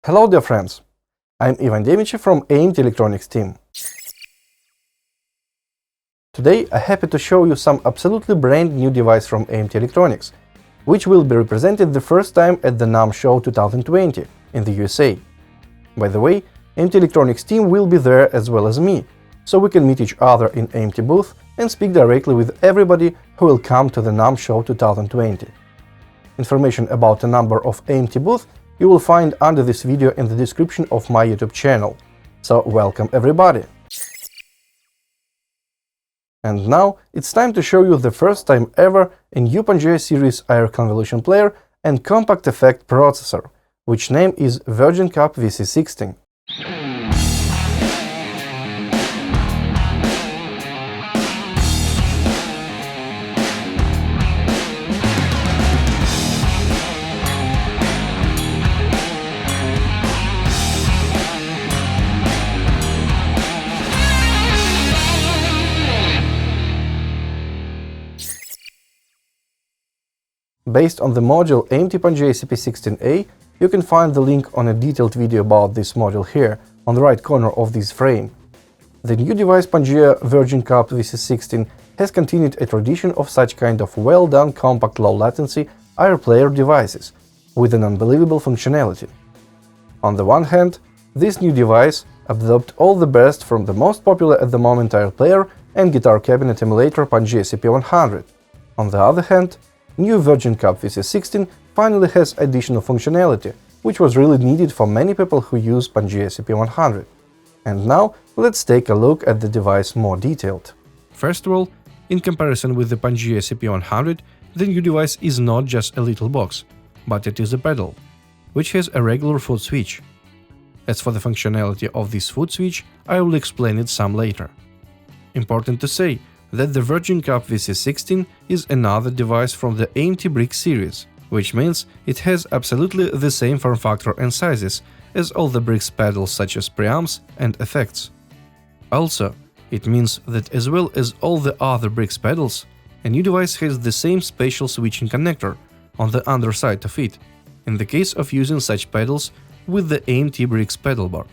Hello dear friends, I'm Demichev from AMT Electronics team. Today I'm happy to show you some absolutely brand new device from AMT Electronics, which will be represented the first time at the NAMM SHOW 2020 in the USA. By the way, AMT Electronics team will be there as well as me, so we can meet each other in AMT booth and speak directly with everybody who will come to the NAMM SHOW 2020. Information about a number of AMT booths you will find under this video in the description of my YouTube channel. So welcome everybody! And now it's time to show you the first time ever a new Pangaea series IR convolution player and compact effect processor, which name is VIRGINCAB VC16. Based on the module AMT Pangaea CP16A, you can find the link on a detailed video about this module here, on the right corner of this frame. The new device Pangaea VIRGINCAB VC16 has continued a tradition of such kind of well-done compact low-latency IR player devices, with an unbelievable functionality. On the one hand, this new device absorbed all the best from the most popular at the moment IR player and guitar cabinet emulator Pangaea CP100. On the other hand, new VIRGINCAB VC16 finally has additional functionality, which was really needed for many people who use Pangaea CP100. And now let's take a look at the device more detailed. First of all, in comparison with the Pangaea CP100, the new device is not just a little box, but it is a pedal, which has a regular foot switch. As for the functionality of this foot switch, I will explain it some later. Important to say that the VIRGINCAB VC16 is another device from the AMT Brick series, which means it has absolutely the same form factor and sizes as all the Bricks pedals such as preamps and effects. Also, it means that as well as all the other Bricks pedals, a new device has the same special switching connector on the underside of it, in the case of using such pedals with the AMT Bricks pedal board.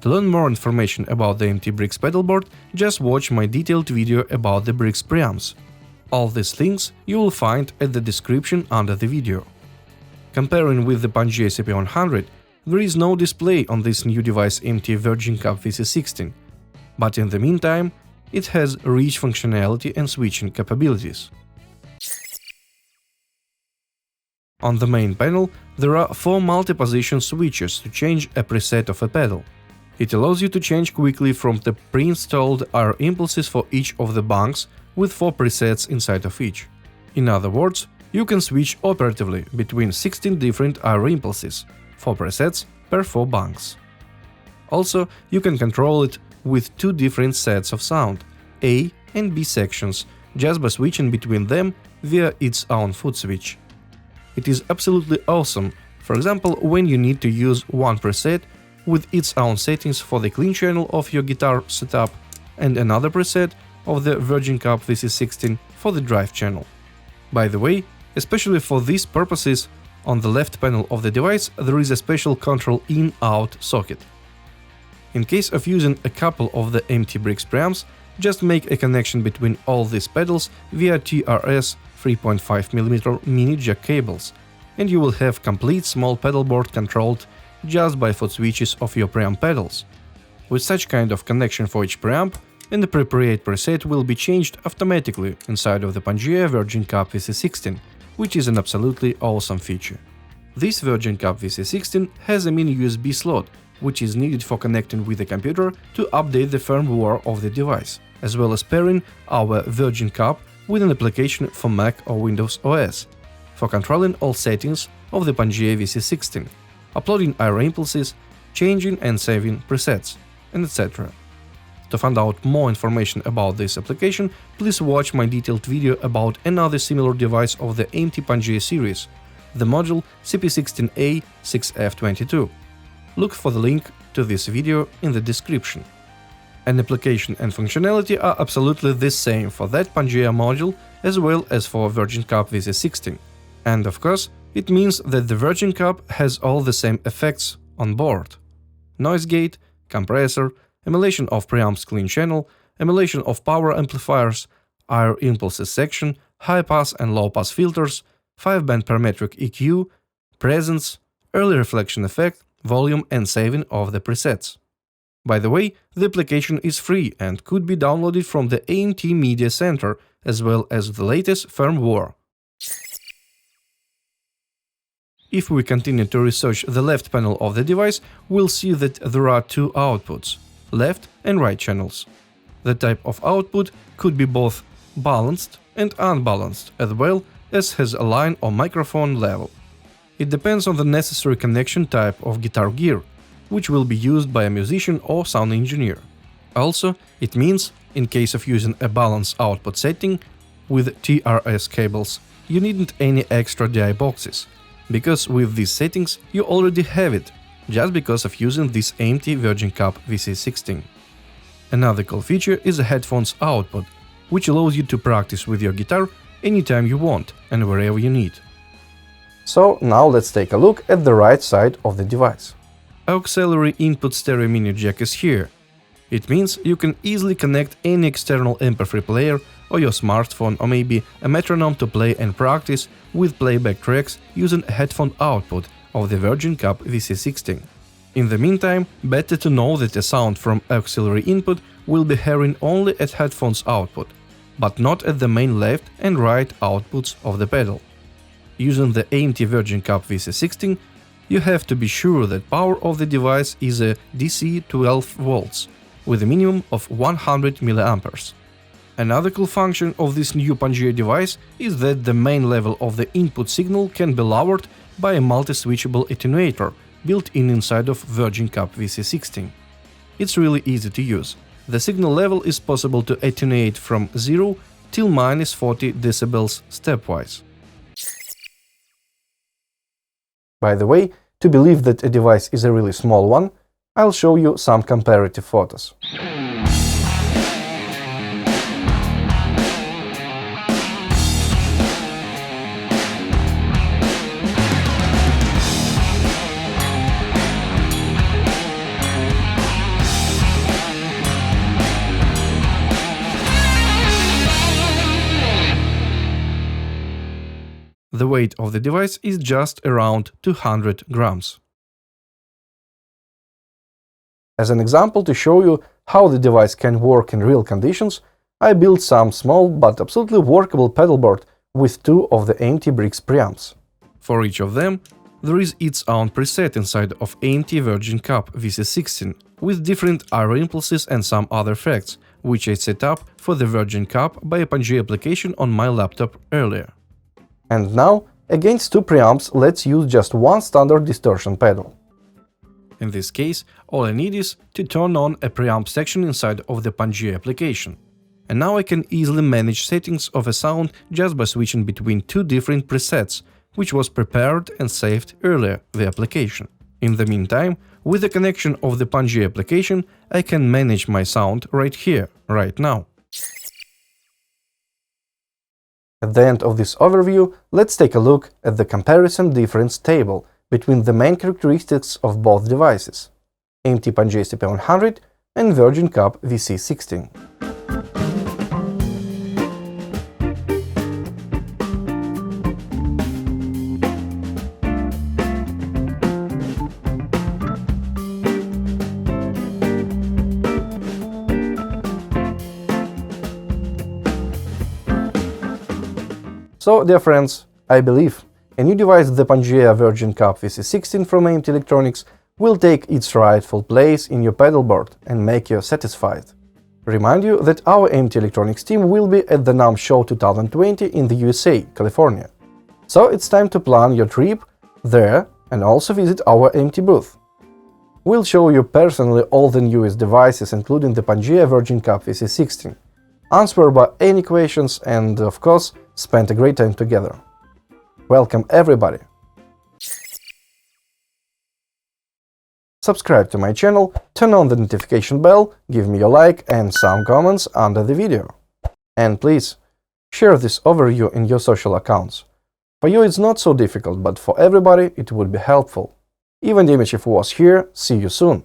To learn more information about the AMT Bricks pedalboard, just watch my detailed video about the Bricks preamps. All these links you will find at the description under the video. Comparing with the Pangaea CP100, there is no display on this new device AMT VIRGINCAB VC16, but in the meantime, it has rich functionality and switching capabilities. On the main panel, there are 4 multi-position switches to change a preset of a pedal. It allows you to change quickly from the pre-installed IR impulses for each of the bunks with 4 presets inside of each. In other words, you can switch operatively between 16 different IR impulses, 4 presets per 4 bunks. Also, you can control it with 2 different sets of sound, A and B sections, just by switching between them via its own foot switch. It is absolutely awesome, for example, when you need to use one preset with its own settings for the clean channel of your guitar setup and another preset of the VIRGINCAB VC16 for the drive channel. By the way, especially for these purposes, on the left panel of the device there is a special control in-out socket. In case of using a couple of the AMT Bricks preamps, just make a connection between all these pedals via TRS 3.5mm mini jack cables, and you will have complete small pedalboard controlled just by foot switches of your preamp pedals. With such kind of connection for each preamp, an appropriate preset will be changed automatically inside of the Pangaea VIRGINCAB VC16, which is an absolutely awesome feature. This VIRGINCAB VC16 has a mini USB slot, which is needed for connecting with the computer to update the firmware of the device, as well as pairing our VIRGINCAB with an application for Mac or Windows OS, for controlling all settings of the Pangaea VC16, uploading IR impulses, changing and saving presets, and etc. To find out more information about this application, please watch my detailed video about another similar device of the AMT Pangaea series, the module CP16A 6F22. Look for the link to this video in the description. An application and functionality are absolutely the same for that Pangaea module as well as for VIRGINCAB VC16. And of course, it means that the VIRGINCAB has all the same effects on board: noise gate, compressor, emulation of preamps clean channel, emulation of power amplifiers, IR impulses section, high-pass and low-pass filters, 5-band parametric EQ, presence, early reflection effect, volume and saving of the presets. By the way, the application is free and could be downloaded from the AMT Media Center, as well as the latest firmware. If we continue to research the left panel of the device, we'll see that there are two outputs, left and right channels. The type of output could be both balanced and unbalanced, as well as has a line or microphone level. It depends on the necessary connection type of guitar gear, which will be used by a musician or sound engineer. Also, it means, in case of using a balanced output setting with TRS cables, you needn't any extra DI boxes, because with these settings you already have it, just because of using this AMT VIRGINCAB VC16. Another cool feature is a headphones output, which allows you to practice with your guitar anytime you want and wherever you need. So now let's take a look at the right side of the device. Auxiliary input stereo mini jack is here. It means you can easily connect any external MP3 player or your smartphone or maybe a metronome to play and practice with playback tracks using a headphone output of the VIRGINCAB VC16. In the meantime, better to know that a sound from auxiliary input will be hearing only at headphones output, but not at the main left and right outputs of the pedal. Using the AMT VIRGINCAB VC16, you have to be sure that power of the device is a DC 12 volts with a minimum of 100 mA. Another cool function of this new Pangaea device is that the main level of the input signal can be lowered by a multi-switchable attenuator built-in inside of VIRGINCAB VC16. It's really easy to use. The signal level is possible to attenuate from 0 till -40 dB stepwise. By the way, to believe that a device is a really small one, I'll show you some comparative photos. The weight of the device is just around 200 grams. As an example to show you how the device can work in real conditions, I built some small but absolutely workable pedalboard with two of the AMT Bricks preamps. For each of them, there is its own preset inside of AMT VIRGINCAB VC16 with different IR impulses and some other effects, which I set up for the VIRGINCAB by a Pangaea application on my laptop earlier. And now, against two preamps, let's use just one standard distortion pedal. In this case, all I need is to turn on a preamp section inside of the Pangaea application. And now I can easily manage settings of a sound just by switching between two different presets, which was prepared and saved earlier, the application. In the meantime, with the connection of the Pangaea application, I can manage my sound right here, right now. At the end of this overview, let's take a look at the comparison difference table between the main characteristics of both devices, AMT Pangaea CP100 and VIRGINCAB VC16. So, dear friends, I believe a new device, the Pangaea VIRGINCAB VC16 from AMT Electronics, will take its rightful place in your pedalboard and make you satisfied. Remind you that our AMT Electronics team will be at the NAMM SHOW 2020 in the USA, California. So it's time to plan your trip there and also visit our AMT booth. We'll show you personally all the newest devices, including the Pangaea VIRGINCAB VC16, answer about any questions and, of course, spend a great time together. Welcome everybody! Subscribe to my channel, turn on the notification bell, give me a like and some comments under the video. And please, share this overview in your social accounts. For you it's not so difficult, but for everybody it would be helpful. Ivan Demichev was here, see you soon!